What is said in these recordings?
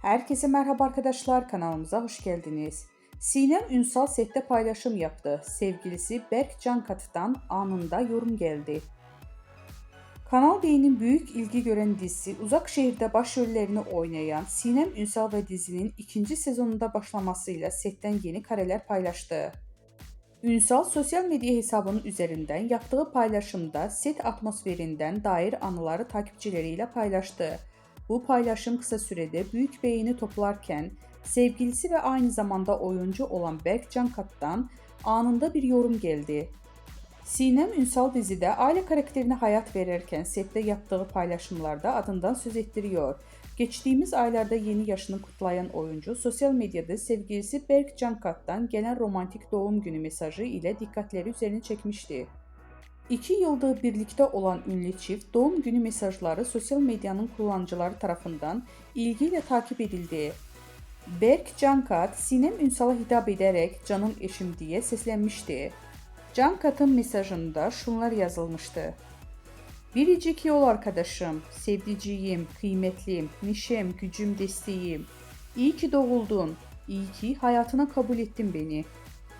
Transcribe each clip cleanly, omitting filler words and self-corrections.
Herkese merhaba arkadaşlar, kanalımıza hoş geldiniz. Sinem Ünsal sette paylaşım yaptı. Sevgilisi Berk Cankatı'dan anında yorum geldi. Kanal D'nin büyük ilgi gören dizisi Uzak Şehir'de başrollerini oynayan Sinem Ünsal ve dizinin ikinci sezonunda başlamasıyla setten yeni kareler paylaştı. Ünsal sosyal medya hesabının üzerinden yaptığı paylaşımda set atmosferinden dair anıları takipçileriyle paylaştı. Bu paylaşım kısa sürede büyük beğeni toplarken sevgilisi ve aynı zamanda oyuncu olan Berk Cankat'tan anında bir yorum geldi. Sinem Ünsal dizide aile karakterine hayat verirken sette yaptığı paylaşımlarda adından söz ettiriyor. Geçtiğimiz aylarda yeni yaşını kutlayan oyuncu sosyal medyada sevgilisi Berk Cankat'tan gelen romantik doğum günü mesajı ile dikkatleri üzerine çekmişti. 2 yıldır birlikte olan ünlü çift doğum günü mesajları sosyal medyanın kullanıcıları tarafından ilgiyle takip edildi. Berk Cankat, Sinem Ünsal'a hitap ederek "canım eşim" diye seslenmişti. Cankat'ın mesajında şunlar yazılmıştı: "Biricik yol arkadaşım, sevdiceğim, kıymetlim, neşem, gücüm, desteğim. İyi ki doğuldun, iyi ki hayatına kabul ettin beni.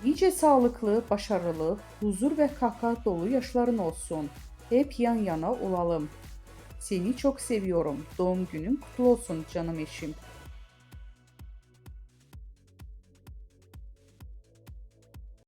Nice sağlıklı, başarılı, huzur ve kahkaha dolu yaşların olsun. Hep yan yana olalım. Seni çok seviyorum. Doğum günün kutlu olsun canım eşim."